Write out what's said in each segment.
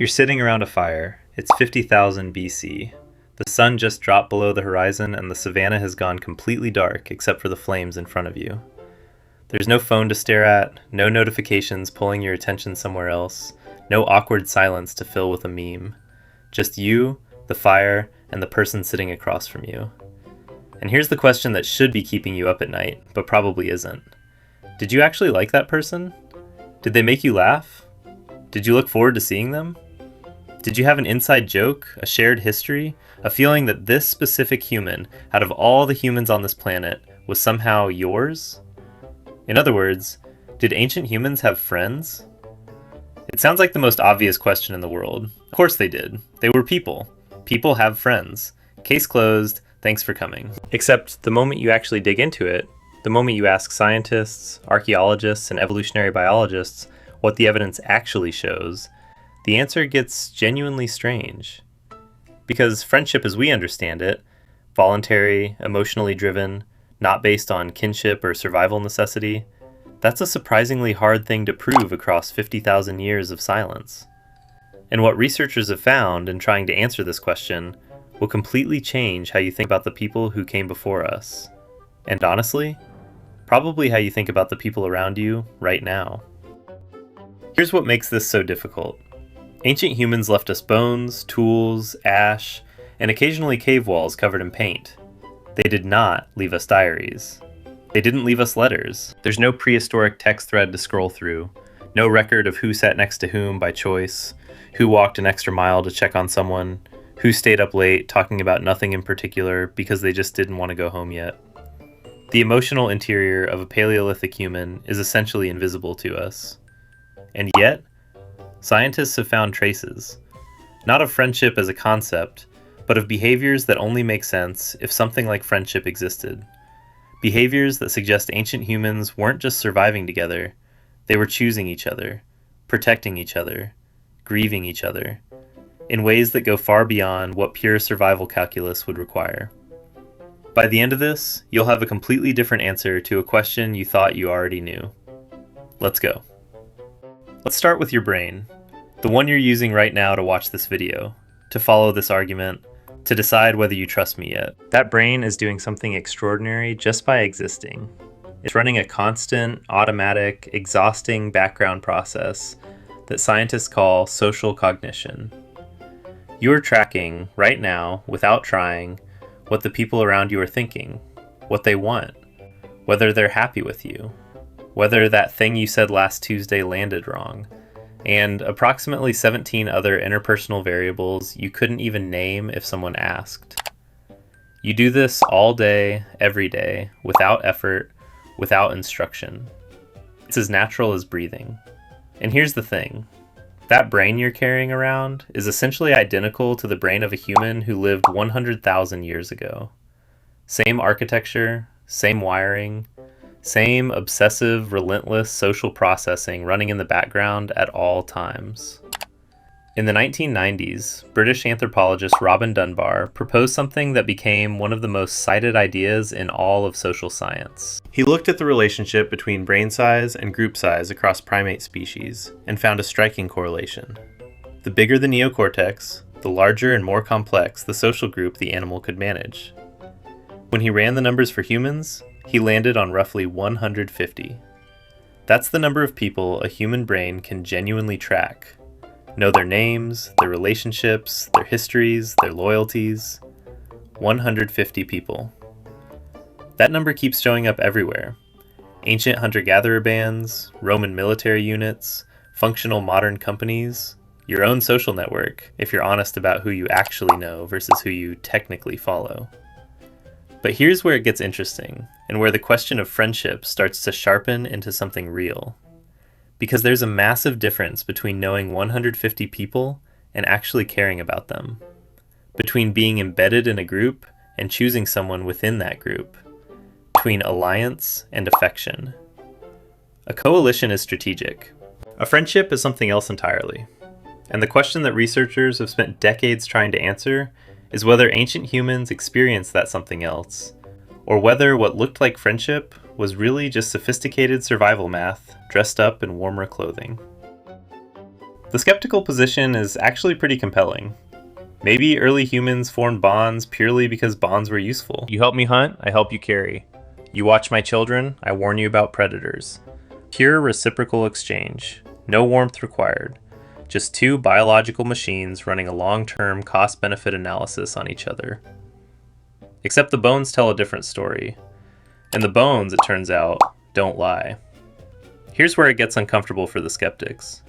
You're sitting around a fire. It's 50,000 BC. The sun just dropped below the horizon and the savannah has gone completely dark except for the flames in front of you. There's no phone to stare at, no notifications pulling your attention somewhere else, no awkward silence to fill with a meme. Just you, the fire, and the person sitting across from you. And here's the question that should be keeping you up at night, but probably isn't. Did you actually like that person? Did they make you laugh? Did you look forward to seeing them? Did you have an inside joke, a shared history, a feeling that this specific human, out of all the humans on this planet, was somehow yours? In other words, did ancient humans have friends? It sounds like the most obvious question in the world. Of course they did. They were people. People have friends. Case closed, thanks for coming. Except the moment you actually dig into it, the moment you ask scientists, archaeologists, and evolutionary biologists what the evidence actually shows, the answer gets genuinely strange. Because friendship as we understand it, voluntary, emotionally driven, not based on kinship or survival necessity, that's a surprisingly hard thing to prove across 50,000 years of silence. And what researchers have found in trying to answer this question will completely change how you think about the people who came before us. And honestly, probably how you think about the people around you right now. Here's what makes this so difficult. Ancient humans left us bones, tools, ash, and occasionally cave walls covered in paint. They did not leave us diaries. They didn't leave us letters. There's no prehistoric text thread to scroll through, no record of who sat next to whom by choice, who walked an extra mile to check on someone, who stayed up late talking about nothing in particular because they just didn't want to go home yet. The emotional interior of a Paleolithic human is essentially invisible to us. And yet, scientists have found traces, not of friendship as a concept, but of behaviors that only make sense if something like friendship existed. Behaviors that suggest ancient humans weren't just surviving together, they were choosing each other, protecting each other, grieving each other, in ways that go far beyond what pure survival calculus would require. By the end of this, you'll have a completely different answer to a question you thought you already knew. Let's go. Let's start with your brain, the one you're using right now to watch this video, to follow this argument, to decide whether you trust me yet. That brain is doing something extraordinary just by existing. It's running a constant, automatic, exhausting background process that scientists call social cognition. You're tracking, right now, without trying, what the people around you are thinking, what they want, whether they're happy with you, whether that thing you said last Tuesday landed wrong, and approximately 17 other interpersonal variables you couldn't even name if someone asked. You do this all day, every day, without effort, without instruction. It's as natural as breathing. And here's the thing. That brain you're carrying around is essentially identical to the brain of a human who lived 100,000 years ago. Same architecture, same wiring, same obsessive, relentless social processing running in the background at all times. In the 1990s, British anthropologist Robin Dunbar proposed something that became one of the most cited ideas in all of social science. He looked at the relationship between brain size and group size across primate species and found a striking correlation. The bigger the neocortex, the larger and more complex the social group the animal could manage. When he ran the numbers for humans, he landed on roughly 150. That's the number of people a human brain can genuinely track. Know their names, their relationships, their histories, their loyalties. 150 people. That number keeps showing up everywhere. Ancient hunter-gatherer bands, Roman military units, functional modern companies, your own social network, if you're honest about who you actually know versus who you technically follow. But here's where it gets interesting, and where the question of friendship starts to sharpen into something real. Because there's a massive difference between knowing 150 people and actually caring about them. Between being embedded in a group and choosing someone within that group. Between alliance and affection. A coalition is strategic. A friendship is something else entirely. And the question that researchers have spent decades trying to answer is whether ancient humans experienced that something else, or whether what looked like friendship was really just sophisticated survival math dressed up in warmer clothing. The skeptical position is actually pretty compelling. Maybe early humans formed bonds purely because bonds were useful. You help me hunt, I help you carry. You watch my children, I warn you about predators. Pure reciprocal exchange. No warmth required. Just two biological machines running a long-term cost-benefit analysis on each other. Except the bones tell a different story. And the bones, it turns out, don't lie. Here's where it gets uncomfortable for the skeptics.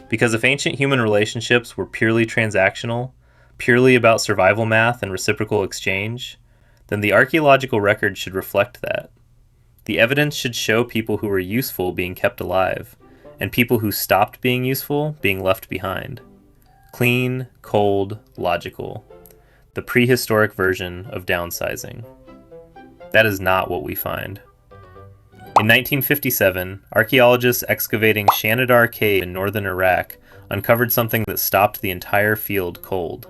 Because if ancient human relationships were purely transactional, purely about survival math and reciprocal exchange, then the archaeological record should reflect that. The evidence should show people who were useful being kept alive, and people who stopped being useful being left behind. Clean, cold, logical. The prehistoric version of downsizing. That is not what we find. In 1957, archaeologists excavating Shanidar cave in northern Iraq uncovered something that stopped the entire field cold.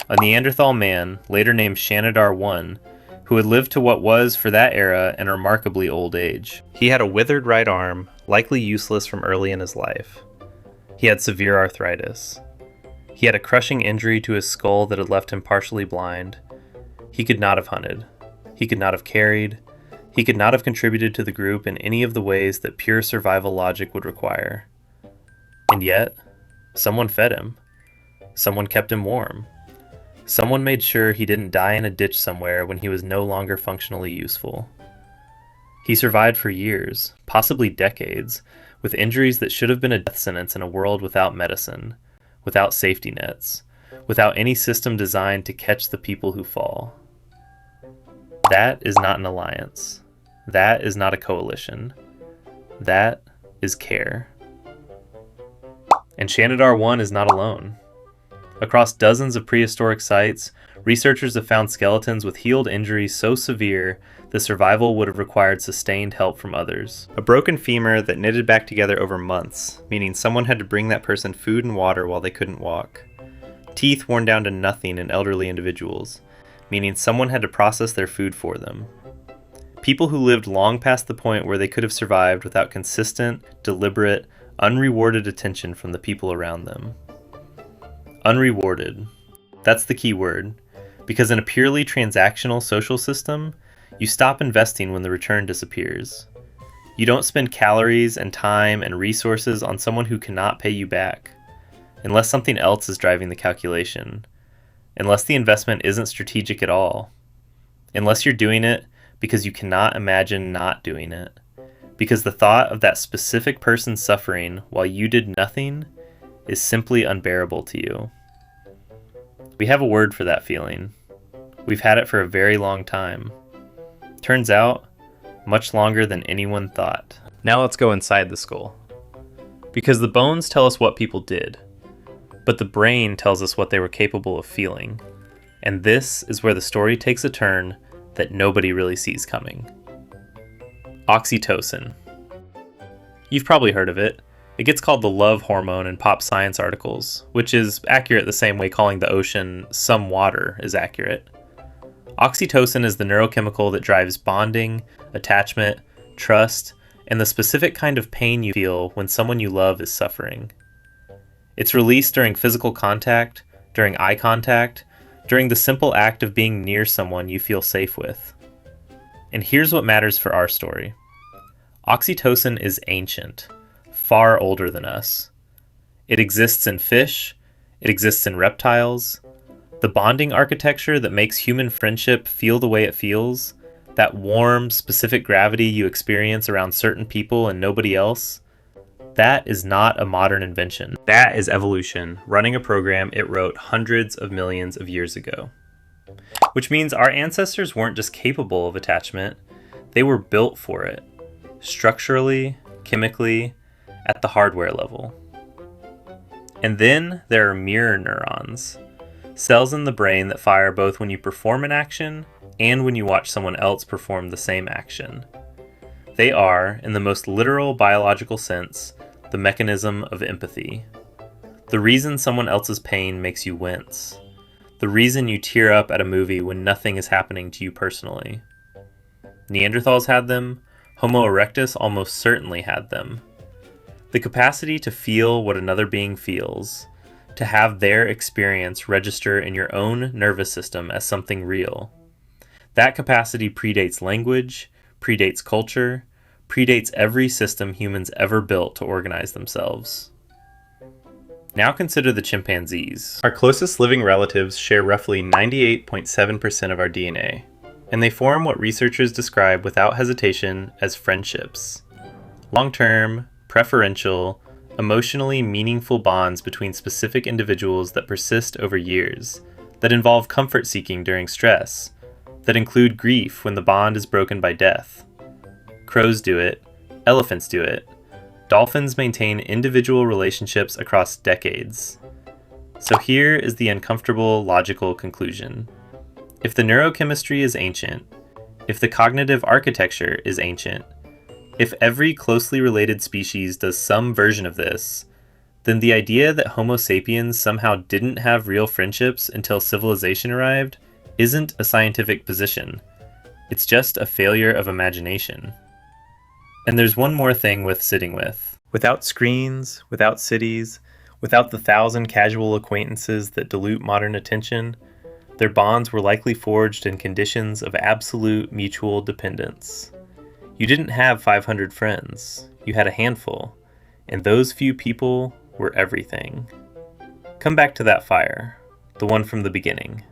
A Neanderthal man, later named Shanidar I, who had lived to what was, for that era, an remarkably old age. He had a withered right arm, likely useless from early in his life. He had severe arthritis. He had a crushing injury to his skull that had left him partially blind. He could not have hunted. He could not have carried. He could not have contributed to the group in any of the ways that pure survival logic would require. And yet, someone fed him. Someone kept him warm. Someone made sure he didn't die in a ditch somewhere when he was no longer functionally useful. He survived for years, possibly decades, with injuries that should have been a death sentence in a world without medicine, without safety nets, without any system designed to catch the people who fall. That is not an alliance. That is not a coalition. That is care. And Shanidar I is not alone. Across dozens of prehistoric sites, researchers have found skeletons with healed injuries so severe the survival would have required sustained help from others. A broken femur that knitted back together over months, meaning someone had to bring that person food and water while they couldn't walk. Teeth worn down to nothing in elderly individuals, meaning someone had to process their food for them. People who lived long past the point where they could have survived without consistent, deliberate, unrewarded attention from the people around them. Unrewarded. That's the key word, because in a purely transactional social system, you stop investing when the return disappears. You don't spend calories and time and resources on someone who cannot pay you back, unless something else is driving the calculation, unless the investment isn't strategic at all, unless you're doing it because you cannot imagine not doing it, because the thought of that specific person suffering while you did nothing is simply unbearable to you. We have a word for that feeling. We've had it for a very long time. Turns out, much longer than anyone thought. Now let's go inside the skull. Because the bones tell us what people did, but the brain tells us what they were capable of feeling. And this is where the story takes a turn that nobody really sees coming. Oxytocin. You've probably heard of it. It gets called the love hormone in pop science articles, which is accurate the same way calling the ocean some water is accurate. Oxytocin is the neurochemical that drives bonding, attachment, trust, and the specific kind of pain you feel when someone you love is suffering. It's released during physical contact, during eye contact, during the simple act of being near someone you feel safe with. And here's what matters for our story. Oxytocin is ancient. Far older than us. It exists in fish, it exists in reptiles. The bonding architecture that makes human friendship feel the way it feels, that warm, specific gravity you experience around certain people and nobody else, that is not a modern invention. That is evolution, running a program it wrote hundreds of millions of years ago. Which means our ancestors weren't just capable of attachment, they were built for it. Structurally, chemically, at the hardware level. And then there are mirror neurons, cells in the brain that fire both when you perform an action and when you watch someone else perform the same action. They are, in the most literal biological sense, the mechanism of empathy. The reason someone else's pain makes you wince. The reason you tear up at a movie when nothing is happening to you personally. Neanderthals had them. Homo erectus almost certainly had them. The capacity to feel what another being feels, to have their experience register in your own nervous system as something real. That capacity predates language, predates culture, predates every system humans ever built to organize themselves. Now consider the chimpanzees. Our closest living relatives share roughly 98.7% of our DNA, and they form what researchers describe without hesitation as friendships. Long-term, preferential, emotionally meaningful bonds between specific individuals that persist over years, that involve comfort seeking during stress, that include grief when the bond is broken by death. Crows do it, elephants do it, dolphins maintain individual relationships across decades. So here is the uncomfortable logical conclusion. If the neurochemistry is ancient, if the cognitive architecture is ancient, if every closely related species does some version of this, then the idea that Homo sapiens somehow didn't have real friendships until civilization arrived isn't a scientific position. It's just a failure of imagination. And there's one more thing worth sitting with. Without screens, without cities, without the 1,000 casual acquaintances that dilute modern attention, their bonds were likely forged in conditions of absolute mutual dependence. You didn't have 500 friends, you had a handful, and those few people were everything. Come back to that fire, the one from the beginning.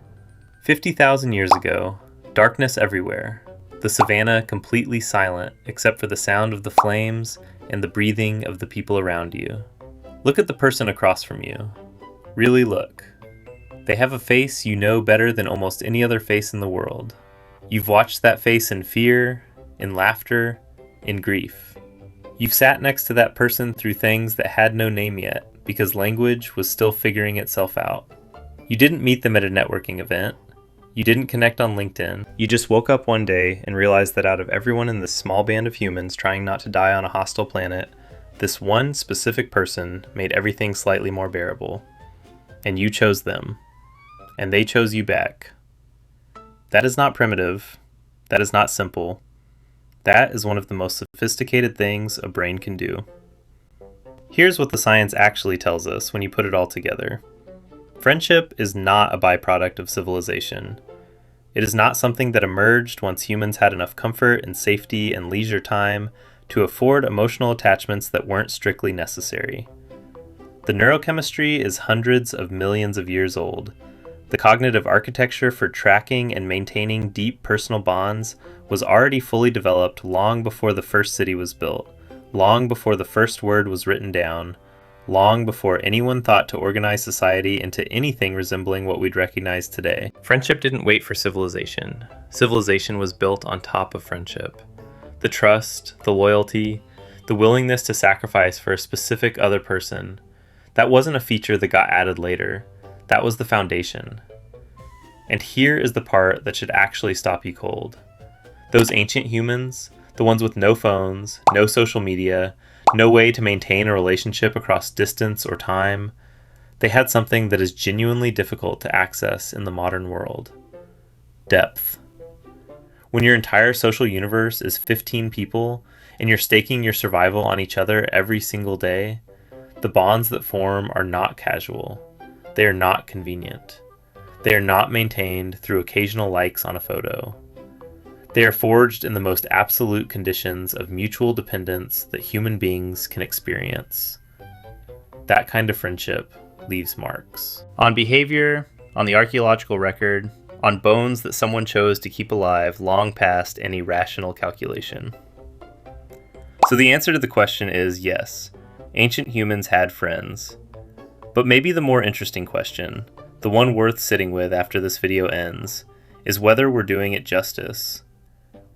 50,000 years ago, darkness everywhere, the savannah completely silent except for the sound of the flames and the breathing of the people around you. Look at the person across from you. Really look. They have a face you know better than almost any other face in the world. You've watched that face in fear, in laughter, in grief. You've sat next to that person through things that had no name yet because language was still figuring itself out. You didn't meet them at a networking event. You didn't connect on LinkedIn. You just woke up one day and realized that out of everyone in this small band of humans trying not to die on a hostile planet, this one specific person made everything slightly more bearable. And you chose them. And they chose you back. That is not primitive. That is not simple. That is one of the most sophisticated things a brain can do. Here's what the science actually tells us when you put it all together. Friendship is not a byproduct of civilization. It is not something that emerged once humans had enough comfort and safety and leisure time to afford emotional attachments that weren't strictly necessary. The neurochemistry is hundreds of millions of years old. The cognitive architecture for tracking and maintaining deep personal bonds was already fully developed long before the first city was built, long before the first word was written down, long before anyone thought to organize society into anything resembling what we'd recognize today. Friendship didn't wait for civilization. Civilization was built on top of friendship. The trust, the loyalty, the willingness to sacrifice for a specific other person, that wasn't a feature that got added later. That was the foundation. And here is the part that should actually stop you cold. Those ancient humans, the ones with no phones, no social media, no way to maintain a relationship across distance or time, they had something that is genuinely difficult to access in the modern world. Depth. When your entire social universe is 15 people and you're staking your survival on each other every single day, the bonds that form are not casual. They are not convenient. They are not maintained through occasional likes on a photo. They are forged in the most absolute conditions of mutual dependence that human beings can experience. That kind of friendship leaves marks. On behavior, on the archaeological record, on bones that someone chose to keep alive long past any rational calculation. So the answer to the question is yes, ancient humans had friends. But maybe the more interesting question, the one worth sitting with after this video ends, is whether we're doing it justice.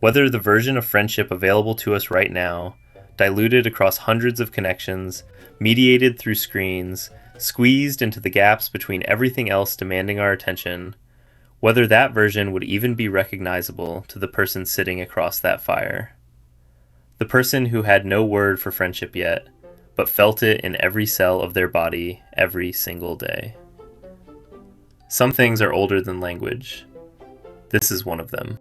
Whether the version of friendship available to us right now, diluted across hundreds of connections, mediated through screens, squeezed into the gaps between everything else demanding our attention, whether that version would even be recognizable to the person sitting across that fire. The person who had no word for friendship yet, but felt it in every cell of their body every single day. Some things are older than language. This is one of them.